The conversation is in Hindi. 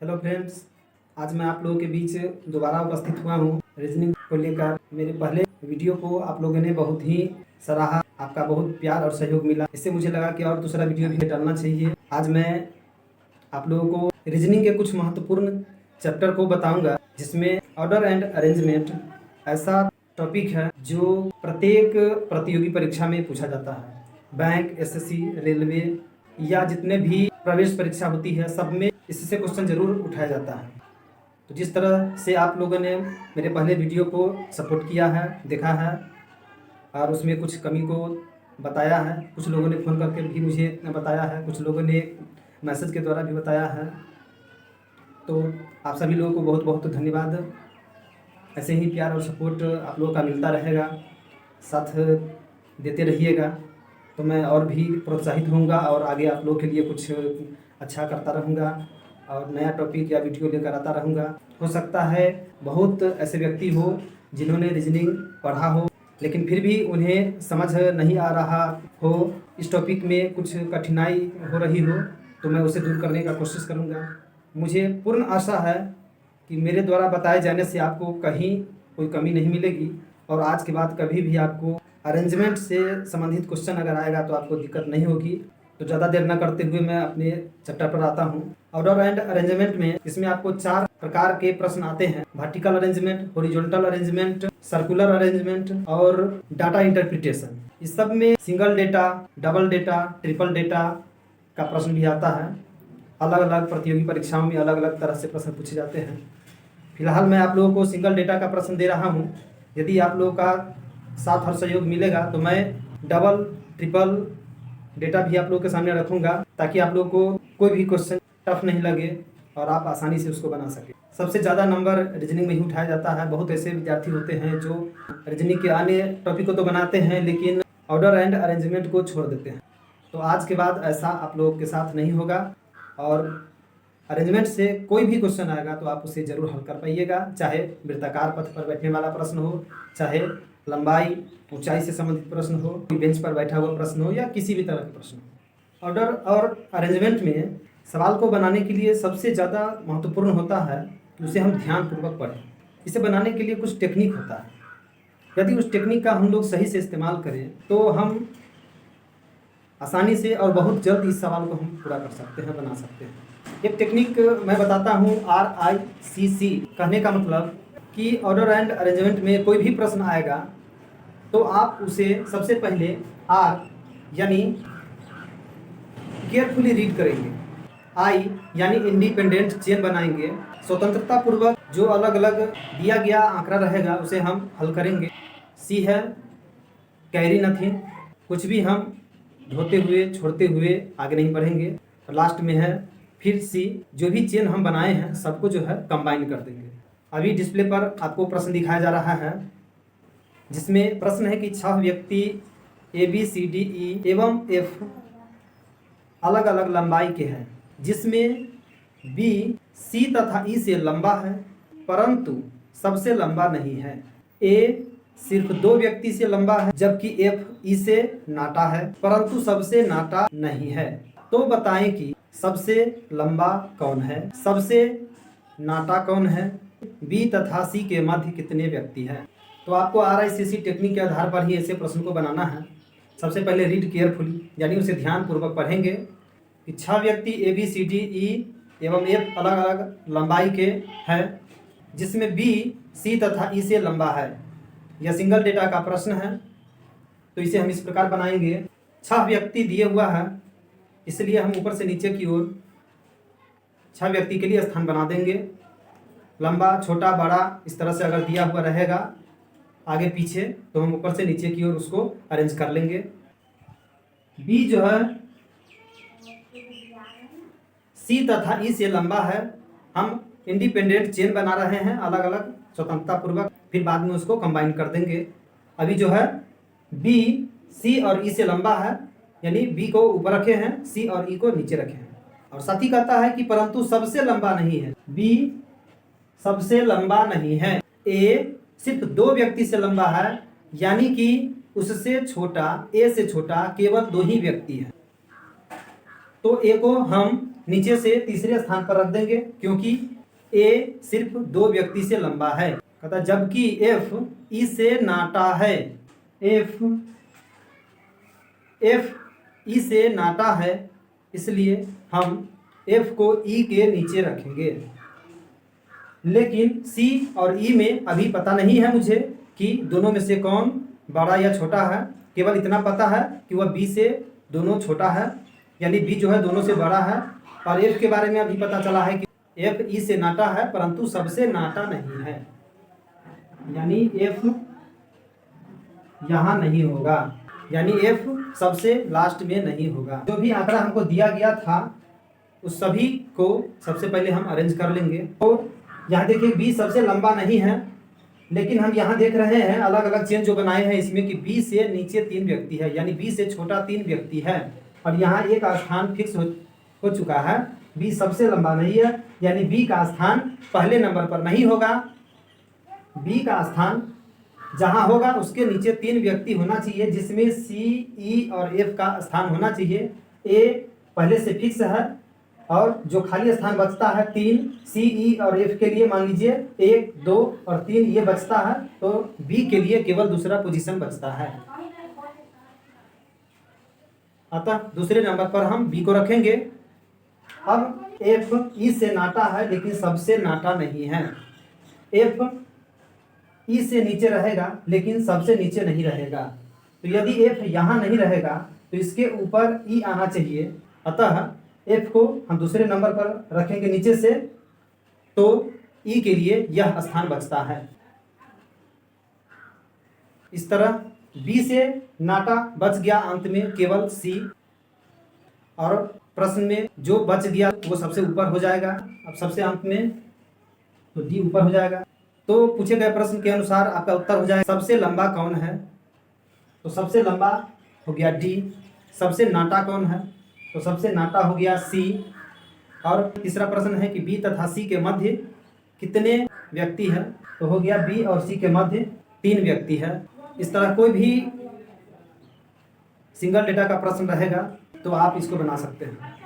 हेलो फ्रेंड्स, आज मैं आप लोगों के बीच दोबारा उपस्थित हुआ हूँ रीजनिंग को लेकर। मेरे पहले वीडियो को आप लोगों ने बहुत ही सराहा, आपका बहुत प्यार और सहयोग मिला। इससे मुझे लगा कि और दूसरा वीडियो भी डालना चाहिए। आज मैं आप लोगों को रीजनिंग के कुछ महत्वपूर्ण चैप्टर को बताऊंगा, जिसमें ऑर्डर एंड अरेंजमेंट ऐसा टॉपिक है जो प्रत्येक प्रतियोगी परीक्षा में पूछा जाता है। बैंक, एसएससी, रेलवे या जितने भी प्रवेश परीक्षा होती है, सब में इससे क्वेश्चन जरूर उठाया जाता है। तो जिस तरह से आप लोगों ने मेरे पहले वीडियो को सपोर्ट किया है, देखा है और उसमें कुछ कमी को बताया है, कुछ लोगों ने फ़ोन करके भी मुझे बताया है, कुछ लोगों ने मैसेज के द्वारा भी बताया है, तो आप सभी लोगों को बहुत बहुत धन्यवाद। ऐसे ही प्यार और सपोर्ट आप लोगों का मिलता रहेगा, साथ देते रहिएगा, तो मैं और भी प्रोत्साहित होऊंगा और आगे आप लोगों के लिए कुछ अच्छा करता रहूँगा और नया टॉपिक या वीडियो लेकर आता रहूँगा। हो सकता है बहुत ऐसे व्यक्ति हो जिन्होंने रीजनिंग पढ़ा हो, लेकिन फिर भी उन्हें समझ नहीं आ रहा हो, इस टॉपिक में कुछ कठिनाई हो रही हो, तो मैं उसे दूर करने का कोशिश करूँगा। मुझे पूर्ण आशा है कि मेरे द्वारा बताए जाने से आपको कहीं कोई कमी नहीं मिलेगी और आज के बाद कभी भी आपको अरेंजमेंट से संबंधित क्वेश्चन अगर आएगा तो आपको दिक्कत नहीं होगी। तो ज़्यादा देर न करते हुए मैं अपने चैप्टर पर आता हूँ। ऑर्डर एंड अरेंजमेंट में इसमें आपको 4 प्रकार के प्रश्न आते हैं: vertical arrangement, horizontal arrangement, circular arrangement और डाटा इंटरप्रिटेशन। इस सब में single data, double data, triple data का प्रश्न भी आता है। अलग अलग प्रतियोगी परीक्षाओं में अलग अलग तरह से प्रश्न पूछे जाते हैं। फिलहाल मैं आप लोगों को सिंगल डेटा का प्रश्न दे रहा हूँ। यदि आप लोगों का साथ और सहयोग मिलेगा तो मैं डबल, ट्रिपल डेटा भी आप लोगों के सामने रखूँगा, ताकि आप लोगों को कोई भी क्वेश्चन टफ नहीं लगे और आप आसानी से उसको बना सकें। सबसे ज़्यादा नंबर रीजनिंग में ही उठाया जाता है। बहुत ऐसे विद्यार्थी होते हैं जो रीजनिंग के अन्य टॉपिक को तो बनाते हैं, लेकिन ऑर्डर एंड अरेंजमेंट को छोड़ देते हैं। तो आज के बाद ऐसा आप लोगों के साथ नहीं होगा और अरेंजमेंट से कोई भी क्वेश्चन आएगा तो आप उसे जरूर हल कर पाइएगा, चाहे वृत्ताकार पथ पर बैठने वाला प्रश्न हो, चाहे लंबाई ऊंचाई से संबंधित प्रश्न हो, बेंच पर बैठा हुआ प्रश्न हो या किसी भी तरह के प्रश्न हो। ऑर्डर और अरेंजमेंट में सवाल को बनाने के लिए सबसे ज़्यादा महत्वपूर्ण होता है कि उसे हम ध्यानपूर्वक पढ़ें। इसे बनाने के लिए कुछ टेक्निक होता है। यदि उस टेक्निक का हम लोग सही से इस्तेमाल करें तो हम आसानी से और बहुत जल्द इस सवाल को हम पूरा कर सकते हैं, बना सकते हैं। एक टेक्निक मैं बताता हूँ, RICC। कहने का मतलब कि ऑर्डर एंड अरेंजमेंट में कोई भी प्रश्न आएगा तो आप उसे सबसे पहले R यानी केयरफुली रीड करेंगे, I यानी इंडिपेंडेंट चेन बनाएंगे, स्वतंत्रता पूर्वक जो अलग अलग दिया गया आंकड़ा रहेगा उसे हम हल करेंगे। C है कैरी नथिंग, कुछ भी हम ढोते हुए छोड़ते हुए आगे नहीं बढ़ेंगे। और लास्ट में है फिर C, जो भी चेन हम बनाए हैं सबको जो है कंबाइन कर देंगे। अभी डिस्प्ले पर आपको प्रश्न दिखाया जा रहा है, जिसमें प्रश्न है कि 6 व्यक्ति ABCDE एवं F अलग अलग लंबाई के हैं, जिसमें B C तथा E से लंबा है परंतु सबसे लंबा नहीं है। A सिर्फ 2 व्यक्ति से लंबा है, जबकि F E से नाटा है परंतु सबसे नाटा नहीं है। तो बताएं कि सबसे लंबा कौन है, सबसे नाटा कौन है, B तथा C के मध्य कितने व्यक्ति हैं। तो आपको RICC टेक्निक के आधार पर ही ऐसे प्रश्न को बनाना है। सबसे पहले रीड केयरफुली, यानी उसे ध्यानपूर्वक पढ़ेंगे कि 6 व्यक्ति ABCDE एवं F अलग अलग लंबाई के हैं, जिसमें B C तथा E से लंबा है। यह सिंगल डेटा का प्रश्न है, तो इसे हम इस प्रकार बनाएंगे। 6 व्यक्ति दिए हुआ है, इसलिए हम ऊपर से नीचे की ओर 6 व्यक्ति के लिए स्थान बना देंगे। लंबा, छोटा, बड़ा इस तरह से अगर दिया हुआ रहेगा आगे पीछे, तो हम ऊपर से नीचे की ओर उसको अरेंज कर लेंगे। B जो है C तथा E से लंबा है, हम इंडिपेंडेंट चेन बना रहे हैं अलग अलग स्वतंत्रता पूर्वक, फिर बाद में उसको कंबाइन कर देंगे। अभी जो है B C और E से लंबा है, यानी B को ऊपर रखे हैं, C और E को नीचे रखे हैं। और साथ ही कहता है कि परंतु सबसे लंबा नहीं है। B सबसे लंबा नहीं है। A सिर्फ 2 व्यक्ति से लंबा है, यानी कि उससे छोटा, A से छोटा केवल 2 ही व्यक्ति हैं। तो A को हम नीचे से तीसरे स्थान पर रख देंगे क्योंकि ए सिर्फ 2 व्यक्ति से लंबा है। कहता जबकि एफ ई से नाटा है, एफ ई से नाटा है, इसलिए हम एफ को ई के नीचे रखेंगे। लेकिन सी और ई में अभी पता नहीं है मुझे कि दोनों में से कौन बड़ा या छोटा है। केवल इतना पता है कि वह बी से दोनों छोटा है, यानी बी जो है दोनों से बड़ा है। और एफ के बारे में अभी पता चला है कि एफ ई से नाटा है परंतु सबसे नाटा नहीं है, यानी एफ यहाँ नहीं होगा, यानी एफ सबसे लास्ट में नहीं होगा। जो भी आंकड़ा हमको दिया गया था उस सभी को सबसे पहले हम अरेंज कर लेंगे। तो यहाँ देखिए बी सबसे लंबा नहीं है, लेकिन हम यहाँ देख रहे हैं अलग अलग चेन जो बनाए हैं इसमें कि बी से नीचे 3 व्यक्ति है, यानी बी से छोटा 3 व्यक्ति है। और यहाँ एक स्थान फिक्स हो चुका है, बी सबसे लंबा नहीं है, यानी बी का स्थान पहले नंबर पर नहीं होगा। बी का स्थान जहाँ होगा उसके नीचे 3 व्यक्ति होना चाहिए, जिसमें सी ई और एफ का स्थान होना चाहिए। ए पहले से फिक्स है और जो खाली स्थान बचता है 3 सी ई और एफ के लिए मान लीजिए 1 2 और 3 ये बचता है, तो बी के लिए केवल दूसरा पोजीशन बचता है। अतः दूसरे नंबर पर हम बी को रखेंगे। अब एफ ई से नाटा है लेकिन सबसे नाटा नहीं है। एफ ई से नीचे रहेगा लेकिन सबसे नीचे नहीं रहेगा, तो यदि एफ यहाँ नहीं रहेगा तो इसके ऊपर ई आना चाहिए। अतः एफ को हम दूसरे नंबर पर रखेंगे नीचे से, तो ई के लिए यह स्थान बचता है। इस तरह बी से नाटा बच गया, अंत में केवल सी, और प्रश्न में जो बच गया वो सबसे ऊपर हो जाएगा। अब सबसे अंत में तो डी ऊपर हो जाएगा। तो पूछे गए प्रश्न के अनुसार आपका उत्तर हो जाएगा सबसे लंबा कौन है, तो सबसे लंबा हो गया डी। सबसे नाटा कौन है, तो सबसे नाटा हो गया सी। और तीसरा प्रश्न है कि बी तथा सी के मध्य कितने व्यक्ति हैं, तो हो गया बी और सी के मध्य 3 व्यक्ति है। इस तरह कोई भी सिंगल डेटा का प्रश्न रहेगा तो आप इसको बना सकते हैं।